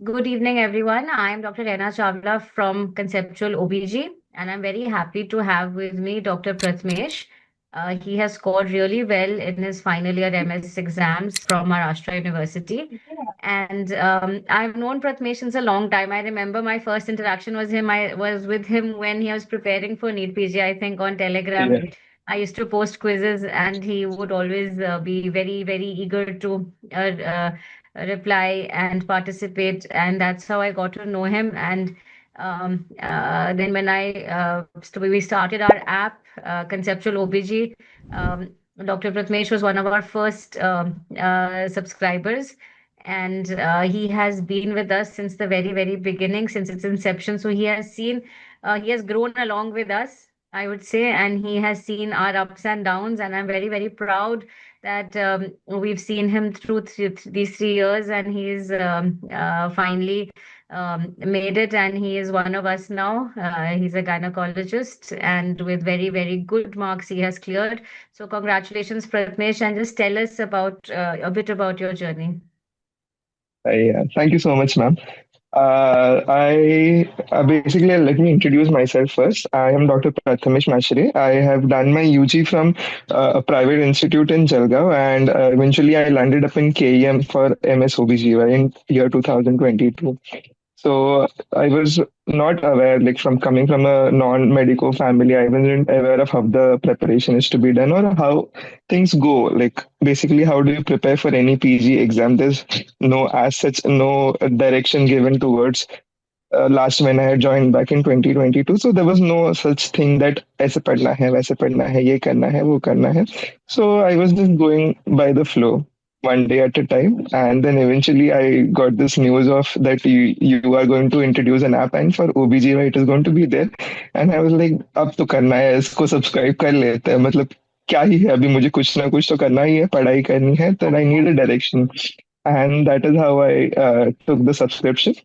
Good evening, everyone. I'm Dr. Rena Chawla from Conceptual OBG, and I'm very happy to have with me Dr. Pratmesh. He has scored really well in his final year MS exams from Maharashtra University. And I've known Pratmesh since a long time. I remember my first interaction was with him when he was preparing for NEET PG, I think, on Telegram. Yeah, I used to post quizzes, and he would always be very, very eager to reply and participate, and that's how I got to know him. And then when we started our app, Conceptual OBG, Dr. Pratmesh was one of our first subscribers, and he has been with us since the very, very beginning, since its inception. So he has grown along with us, I would say, and he has seen our ups and downs, and I'm very, very proud that we've seen him through these 3 years, and he's finally made it, and he is one of us now. He's a gynecologist, and with very, very good marks, he has cleared. So, congratulations, Pratmesh, and just tell us about a bit about your journey. thank you so much, ma'am. I basically let me introduce myself first. I am Dr. Prathamesh Mashre. I have done my UG from a private institute in Jalgaon, and eventually I landed up in KEM for MS OBGY in year 2022. So I was not aware, like from coming from a non-medical family, I wasn't aware of how the preparation is to be done or how things go. Like basically, how do you prepare for any PG exam? There's no as such no direction given towards last when I had joined back in 2022. So there was no such thing that ऐसे पढ़ना है, वैसे पढ़ना है, ये करना है, वो करना है. So I was just going by the flow, one day at a time. And then eventually I got this news of that you are going to introduce an app and for OBGY it is going to be there. And I was like, अब तो करना है, इसको subscribe कर लेते हैं. मतलब क्या ही है, अभी मुझे कुछ ना कुछ तो करना ही है, पढ़ाई करनी है, then I need a direction. And that is how I took the subscription.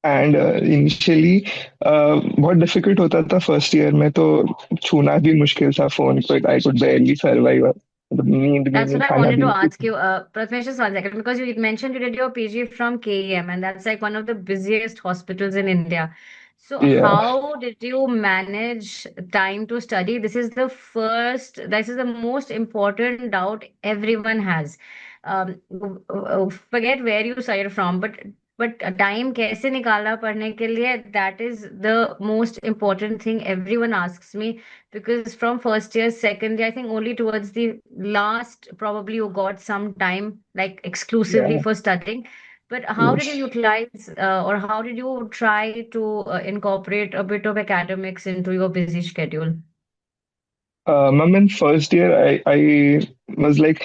And initially बहुत डिफिकल्ट होता था फर्स्ट ईयर में, तो छूना भी मुश्किल था फोन को. आई कुड barely सर्वाइव. मतलब नींद भी That's नहीं, what I खाना wanted भी to नहीं. ask you, Pratmesh, just 1 second, because you mentioned you did your PG from KEM, and that's like one of the busiest hospitals in India. So, Yeah, how did you manage time to study? This is the most important doubt everyone has. Forget where you started from, but time कैसे निकाला पढ़ने के लिए? That is the most important thing everyone asks me, because from first year, second year, I think only towards the last, probably you got some time like exclusively yeah, for studying. But how did you yes. utilize or how did you try to incorporate a bit of academics into your busy schedule? Ma'am, in first year, I was like,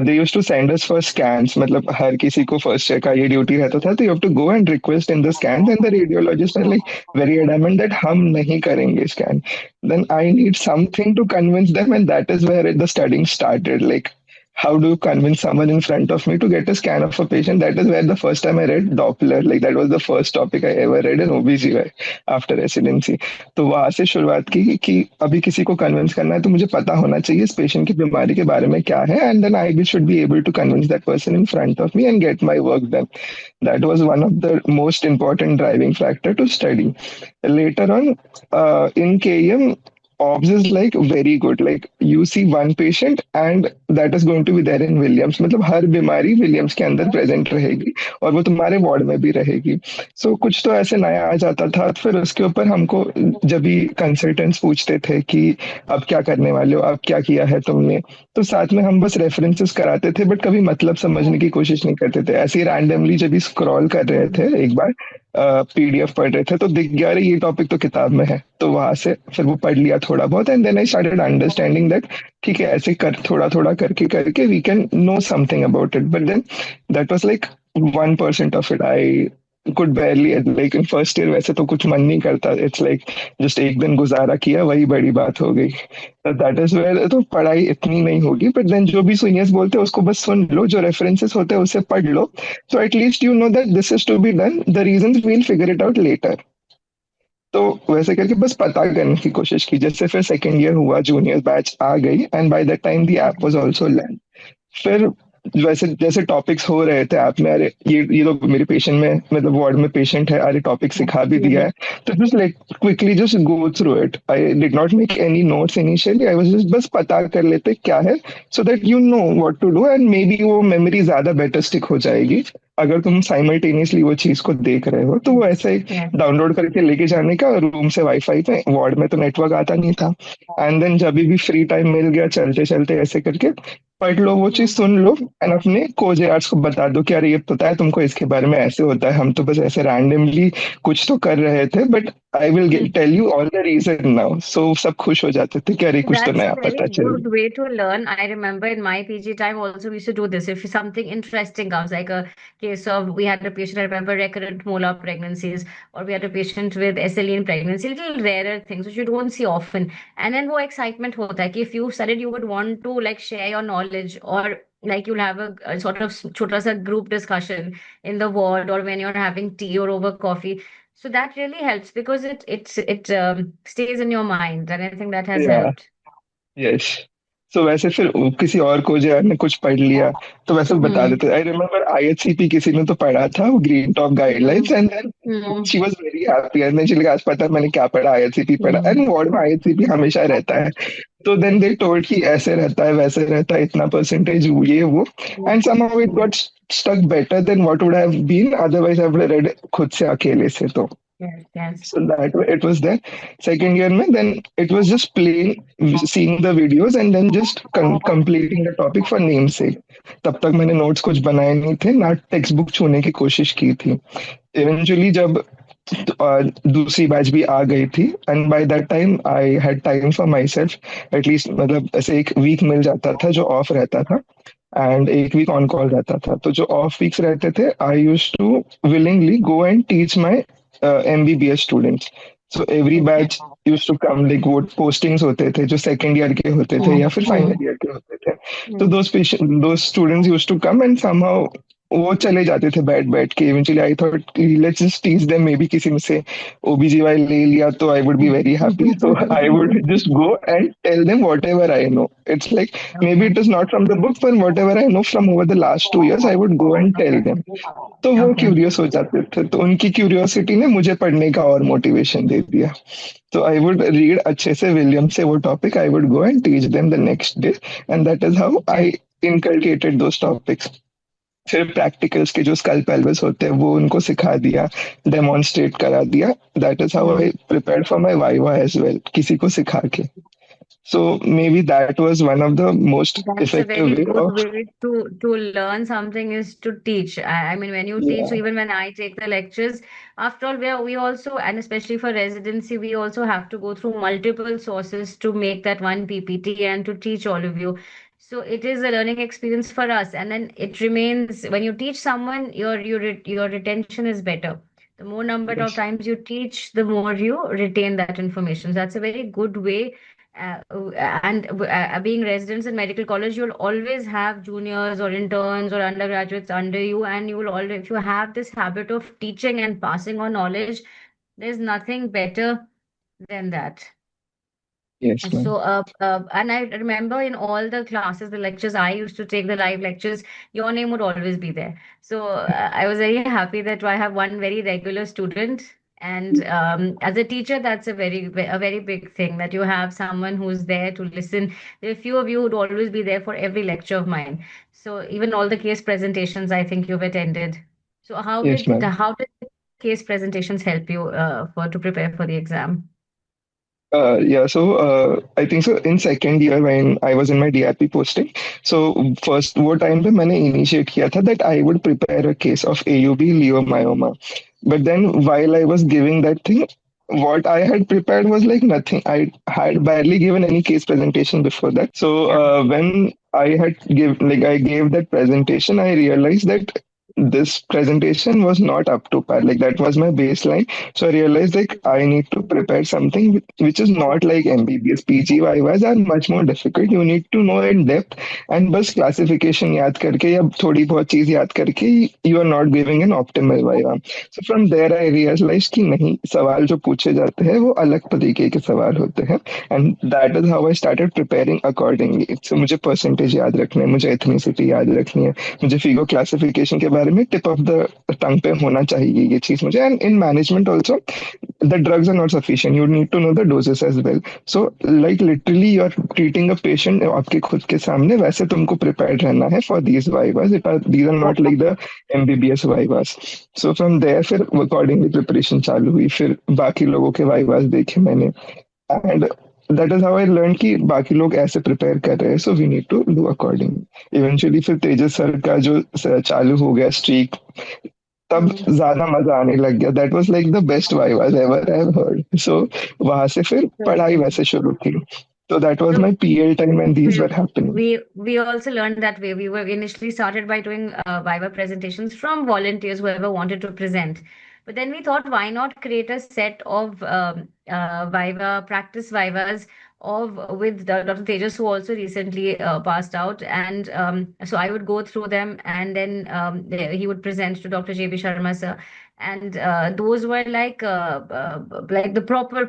they used to send us for scans. मतलब हर किसी को first year का ये duty रहता था, तो you have to go and request in the scans, and the radiologists are like very adamant that हम नहीं करेंगे scan. Then I need something to convince them, and that is where the studying started. Like, how do you convince someone in front of me to get a scan of a patient? That is where the first time I read Doppler. Like that was the first topic I ever read in OBGY after residency. तो वहां से शुरुआत की कि अभी किसी को convince करना है तो मुझे पता होना चाहिए इस पेशेंट की बीमारी के बारे में क्या है, and then I be should be able to convince that person in front of me and get my work done. That was one of the most important driving factor to study. Later on, in KM, OBS is like very good. Like you see one patient and that is going to be there in Williams. मतलब हर बीमारी Williams के अंदर present रहेगी और वो तुम्हारे ward में भी रहेगी. सो कुछ तो ऐसे नया आ जाता था, फिर उसके ऊपर हमको जब भी कंसल्टेंट्स पूछते थे कि अब क्या करने वाले हो, अब क्या किया है तुमने, तो साथ में हम बस रेफरेंसेस कराते थे, बट कभी मतलब समझने की कोशिश नहीं करते थे. ऐसे ही रैंडमली जब भी स्क्रॉल कर रहे थे एक बार, पीडीएफ पढ़ रहे थे तो दिख गया अरे ये टॉपिक तो किताब में है, तो वहां से फिर वो पढ़ लिया थोड़ा बहुत, and then I started understanding that ठीक है ऐसे कर थोड़ा थोड़ा करके करके we can know something about it. But then that was like 1% of it. I could barely, like in first year वैसे तो कुछ मन नहीं करता. इट्स लाइक जस्ट एक दिन गुजारा किया वही बड़ी बात हो गई. दैट इज वेयर तो पढ़ाई इतनी नहीं होगी, बट देन जो भी सीनियर्स बोलते हैं उसको बस सुन लो, जो रेफरेंसेस होते हैं उसे पढ़ लो. So at least you know that this is to be done. The reasons we'll figure it out later. तो वैसे करके बस पता करने की कोशिश की. जैसे फिर सेकेंड ईयर हुआ, जूनियर बैच आ गई, and by the time the app was also land. फिर वैसे जैसे टॉपिक्स हो रहे थे ऐप में, अरे ये लोग मेरे पेशेंट में मतलब वार्ड में पेशेंट है, अरे टॉपिक सिखा भी दिया है, तो just like quickly just go through it. I did not make any notes initially, I was just बस पता कर लेते क्या है, so that you know what to do, and maybe वो मेमोरी ज्यादा बेटर स्टिक हो जाएगी अगर तुम साइमल्टेनियसली वो चीज को देख रहे हो। तो वो ऐसे ही Yeah. डाउनलोड करके लेके जाने का रूम से वाईफाई पे, वार्ड में तो नेटवर्क आता नहीं था, एंड देन जब भी फ्री टाइम मिल गया चलते चलते ऐसे करके पढ़ लो, वो चीज सुन लो, एंड अपने कोच यार्स को बता दो कि अरे ये पता है तुमको इसके बारे में ऐसे होता है, हम तो बस ऐसे रैंडमली कुछ तो कर रहे थे, but I will tell you all the reason now. So सब खुश हो जाते थे कि अरे कुछ तो That's a नया very पता चल good way to learn. I remember in my PG time also we used to do this. If something interesting comes, like a case of we had a patient, I remember recurrent molar pregnancies, or we had a patient with SLE in pregnancy, little rarer things which you don't see often. And then वो excitement होता है कि if you studied, you would want to like share your knowledge, or like you'll have a sort of छोटा सा group discussion in the ward, or when you're having tea or over coffee. So that really helps because it stays in your mind, and I think that has या helped. Yes. सो वैसे फिर किसी और को जो ने कुछ पढ़ लिया तो वैसे बता Hmm. देते। आई रिमेम्बर आईएचसीपी किसी ने तो पढ़ा था, वो green top guidelines, Hmm. And then Hmm. She was very happy, and then she आज पता है मैंने क्या पढ़ा, आईएचसीपी पढ़ा, Hmm. एंड वार्ड में आईएचसीपी हमेशा रहता है। तो देन दे टोल्ड कि ऐसे रहता है वैसे रहता है, इतना परसेंटेज ये वो, and somehow it got stuck better then what would have been otherwise. I would read खुद से अकेले से तो। Yes, yes. So that way it was there. Second year mein, then it was just plain seeing the videos and then just completing the topic for namesake. तब तक मैंने notes कुछ बनाए नहीं थे, ना टेक्स्ट बुक छूने की कोशिश की थी। Eventually जब दूसरी बैच भी आ गई थी, and by that time I had time for my self, at least मतलब ऐसे एक वीक मिल जाता था जो ऑफ रहता था, एंड एक वीक ऑन कॉल रहता था। तो जो ऑफ वीक्स रहते थे I use to willingly go and teach my MBBS students. So every Okay. Batch use to come, like वो पोस्टिंग्स होते थे जो सेकेंड ईयर के होते थे Hmm. या फिर Hmm. फाइनल ईयर के होते थे। तो Hmm. दो students use to come and somehow वो चले जाते थे बैठ बैठ के। Eventually I thought let's just teach them, maybe किसी में से ओबीजीवाई ले लिया तो I would be very happy, so I would just go and tell them whatever I know. It's like maybe Okay. it is not from the book, but whatever I know from over the last 2 years, I would go and tell Okay. them. तो वो Okay. Curious हो जाते थे, तो उनकी curiosity ने मुझे पढ़ने का और मोटिवेशन दे दिया। तो आई वुड रीड अच्छे से विलियम से वो topic, I would go and teach them the next day, and that is how Okay. I inculcated those topics. फिर प्रैक्टिकल्स के जो स्कल पेल्विस होते हैं वो उनको सिखा दिया, डेमोन्स्ट्रेट करा दिया। That is how Hmm. I prepared for my viva as well, किसी को सिखा के। So maybe that was one of the most That's a effective very way good of, way to learn something is to teach. I mean, when you teach, so yeah, even when I take the lectures, after all, we also, and especially for residency, we also have to go through multiple sources to make that one PPT and to teach all of you. So it is a learning experience for us, and then it remains when you teach someone, your retention is better. The more number of yes, times you teach, the more you retain that information. So that's a very good way and being residents in medical college, you'll always have juniors or interns or undergraduates under you, and you will always, if you have this habit of teaching and passing on knowledge, there's nothing better than that. yes, ma'am. And I remember in all the classes, the lectures I used to take, the live lectures, your name would always be there. So I was very happy that I have one very regular student. And as a teacher, that's a very big thing that you have someone who's there to listen. There are few of you who'd always be there for every lecture of mine. So even all the case presentations, I think you've attended. So Yes, ma'am. how did case presentations help you for to prepare for the exam? Yeah, so I think so in second year when I was in my DRP posting, so first वो time पे मैंने initiate किया था that I would prepare a case of AUB leiomyoma. But then while I was giving that thing, what I had prepared was like nothing. I had barely given any case presentation before that. So Yeah. when I gave that presentation, I realized that this presentation was not up to par. Like that was my baseline. So I realized like I need to prepare something which is not like MBBS. PG Vivas are much more difficult. You need to know in depth and बस classification याद करके या थोड़ी बहुत चीज याद करके you are not giving an optimal viva. So from there I realized कि नहीं सवाल जो पूछे जाते हैं वो अलग तरीके के सवाल होते हैं and that is how I started preparing accordingly. So मुझे percentage याद रखने हैं, मुझे ethnicity याद रखनी है, मुझे फिगो क्लासिफिकेशन के बारे में टिप ऑफ द टंग पे होना चाहिए ये चीज मुझे and in management also the drugs are not sufficient. You need to know the doses as well. So like literally you are treating a patient आपके खुद के सामने वैसे तुमको prepared रहना है for these vivas. These are not like the MBBS vivas. So from there फिर accordingly preparation चालू हुई फिर बाकी लोगों के vivas देखे मैंने and that is how I learned कि बाकी लोग ऐसे prepare कर रहे हैं so we need to do accordingly. Eventually फिर तेजस सर का जो चालू हो गया streak तब Hmm. ज़्यादा मज़ा आने लग गया that was like the best vibe ever I have heard so वहाँ से फिर पढ़ाई Okay. वैसे शुरू की तो that was So my PL time and these we were happening we also learned that way. We were initially started by doing Viva presentations from volunteers, whoever wanted to present. But then we thought, why not create a set of Viva practice Vivas of with Dr. Tejas, who also recently passed out, and so I would go through them, and then he would present to Dr. J.B. Sharma sir, and those were like the proper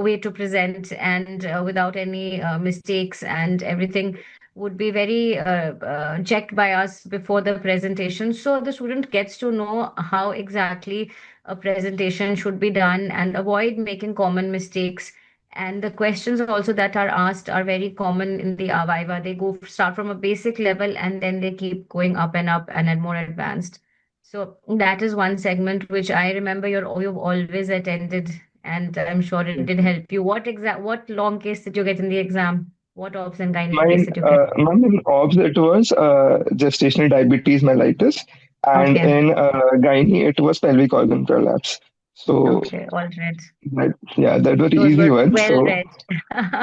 way to present and without any mistakes, and everything would be very checked by us before the presentation, so the student gets to know how exactly a presentation should be done and avoid making common mistakes. And the questions also that are asked are very common in the Viva. They go start from a basic level and then they keep going up and up and at more advanced. So that is one segment which I remember you've always attended, and I'm sure it did help you. What long case did you get in the exam? What obs and gynae case mine did you get? mine in obs it was gestational diabetes mellitus and Okay, in gynae it was pelvic organ prolapse so okay, all right. that yeah that were Those easy were ones well so read.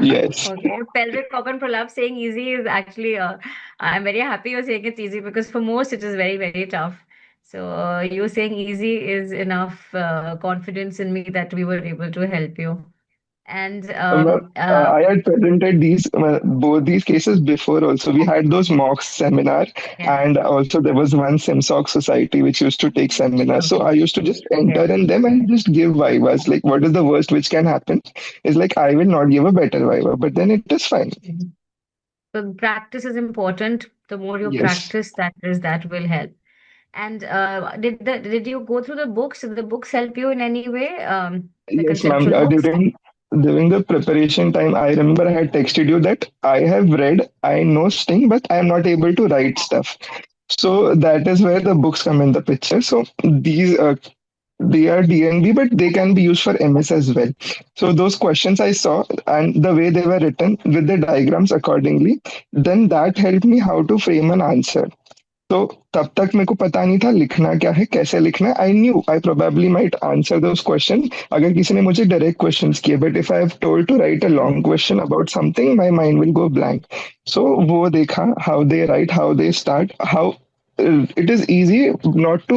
yes. Okay, pelvic organ prolapse saying easy is actually, I'm very happy you're saying it's easy because for most it is very, very tough. So you saying easy is enough confidence in me that we were able to help you. And Well, I had presented these both these cases before also. We had those mocks seminar, yeah, and also there was one SimSoc society which used to take seminars. So okay, I used to just enter okay. in them and just give vivas. Like, what is the worst which can happen? Is like I will not give a better viva, but then it is fine. Mhm. So practice is important. The more you Yes, practice, that will help. And did you go through the books? Did the books help you in any way? The yes, ma'am. conceptual books? During the preparation time, I remember I had texted you that I have read, I know Sting, but I am not able to write stuff. So that is where the books come in the picture. So these they are DNB, but they can be used for MS as well. So those questions I saw and the way they were written with the diagrams accordingly, then that helped me how to frame an answer. तो तब तक मेरे को पता नहीं था लिखना क्या है कैसे लिखना है I knew I probably might answer those question अगर किसी ने मुझे डायरेक्ट क्वेश्चंस किए but if I have told to write a long question about something my mind will go blank so वो देखा how they write how they start how it is easy not to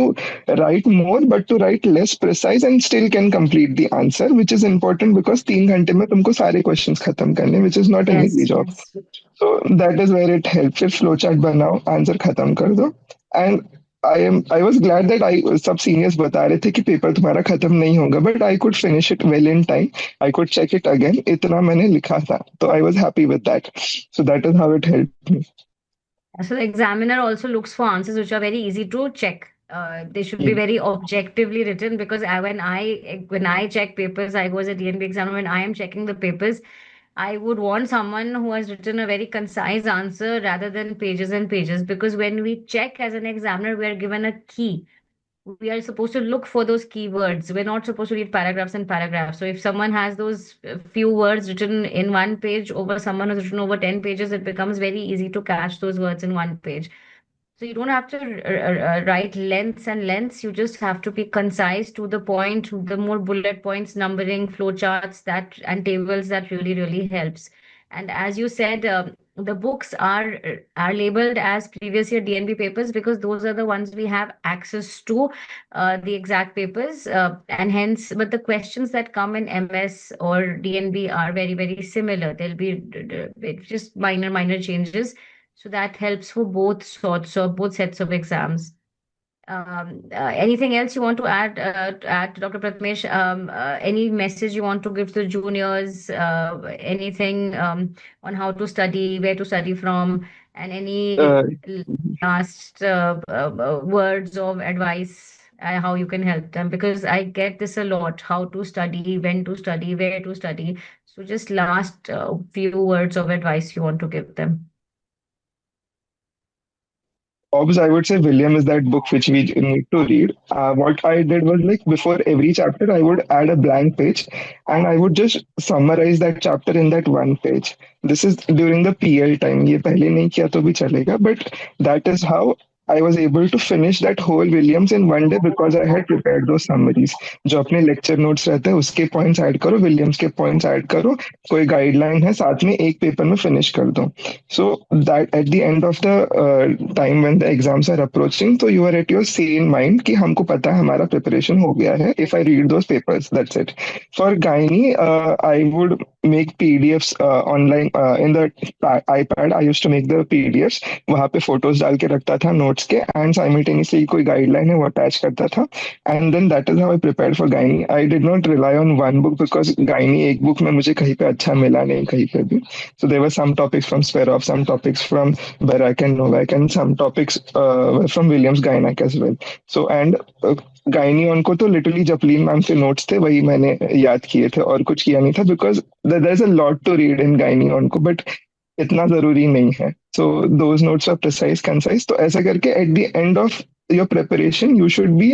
write more but to write less precise and still can complete the answer which is important because 3 घंटे में तुमको सारे questions खत्म करने which is not an easy Yes, job yes. so that is where it helps फिर flow chart बनाओ answer खत्म कर दो and I was glad that I सब सीनियर्स बता रहे थे कि पेपर तुम्हारा खत्म नहीं होगा but I could finish it well in time I could check it again इतना मैंने लिखा था तो I was happy with that so that is how it help me So the examiner also looks for answers which are very easy to check. They should be very objectively written because when I check papers, I was a DNB examiner. When I am checking the papers, I would want someone who has written a very concise answer rather than pages and pages. Because when we check as an examiner, we are given a key. We are supposed to look for those keywords. We're not supposed to read paragraphs and paragraphs. So if someone has those few words written in one page over someone who's written over 10 pages, it becomes very easy to catch those words in one page. So you don't have to write lengths and lengths. You just have to be concise to the point. The more bullet points, numbering, flow charts, that and tables that really helps. And as you said, the books are labeled as previous year DNB papers because those are the ones we have access to, the exact papers, and hence, but the questions that come in MS or DNB are very, very similar. There'll be it's just minor changes. So that helps for both sorts of both sets of exams. Anything else you want to add to Dr. Pratmesh? Any message you want to give to the juniors? Anything on how to study, where to study from, and any Uh, last words of advice how you can help them? Because I get this a lot: how to study, when to study, where to study. So just last few words of advice you want to give them. Hobbes, I would say William is that book which we need to read. What I did was like before every chapter, I would add a blank page and I would just summarize that chapter in that one page. This is during the PL time. ये पहले नहीं किया तो भी चलेगा, but that is how I was able to finish that whole Williams in one day because I had prepared those summaries. जो अपने lecture notes रहते हैं उसके points add करो, Williams के points add करो, कोई guideline है साथ में एक paper में finish कर दो. So that at the end of the time when the exams are approaching, so you are at your sane mind कि हमको पता है हमारा preparation हो गया है. If I read those papers, that's it. For Gynae, I would make PDFs online in the iPad. I used to make the PDFs. वहाँ पे photos डाल के रखता था notes के and simultaneously कोई guideline है वो attach करता था. And then that is how I prepared for Gynae. I did not rely on one book because Gynae एक book में मुझे कहीं पे अच्छा मिला नहीं कहीं पे भी. So there were some topics from Sperov, some topics from Barak and Novak, and some topics were from Williams Gynac as well. So and gynae उनको तो लिटरली जपलीन मैम के नोट्स थे वही मैंने याद किए थे और कुछ किया नहीं था because there is a lot to read in gynae उनको बट इतना जरूरी नहीं है so those notes are precise concise तो ऐसा करके at the end of your preparation you should be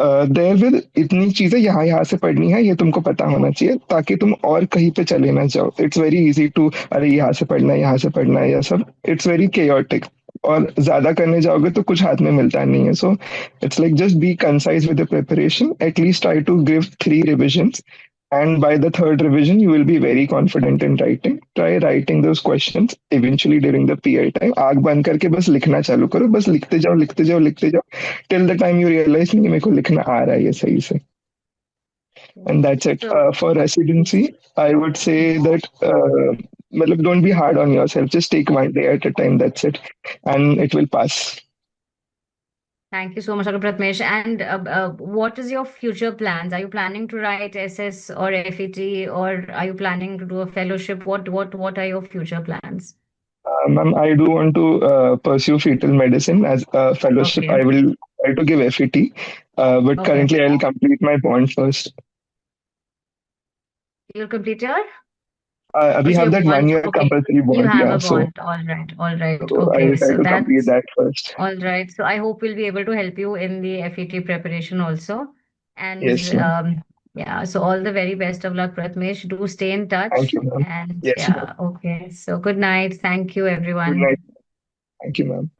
there with इतनी चीजें यहाँ यहाँ से पढ़नी है ये तुमको पता होना चाहिए ताकि तुम और कहीं पे चले ना जाओ इट्स वेरी इजी टू अरे यहाँ से पढ़ना है या सब इट्स वेरी केयोटिक और ज्यादा करने जाओगे तो कुछ हाथ में मिलता नहीं है so it's like just be concise with the preparation at least try to give 3 revisions and by the third revision you will be very confident in writing try writing those questions eventually during the PL time आग बंद करके बस लिखना चालू करो बस लिखते जाओ till the time you realize नहीं मेरे को लिखना आ रहा है ये सही से and that's it. So, For residency, I would say that मतलब don't be hard on yourself. Just take one day at a time. That's it, and it will pass. thank you so much, Dr. Pratmesh. And what is your future plans? Are you planning to write SS or FET, or are you planning to do a fellowship? What are your future plans? Ma'am, I do want to pursue fetal medicine as a fellowship. Okay. I will try to give FET, but Okay. currently I'll complete my bond first. You'll complete your? We So have your that bond. 1 year Okay. compulsory You bond, have yeah. a So, bond. All right. All right. so I Okay. will try So to complete that's that first. all right. So I hope we'll be able to help you in the FET preparation also. And Yes, ma'am. yeah, so all the very best of luck, Pratmesh. Do stay in Thank touch. you, ma'am. And Yes, ma'am. yeah, okay. So good night. Thank you, Good night. everyone. Thank you, ma'am.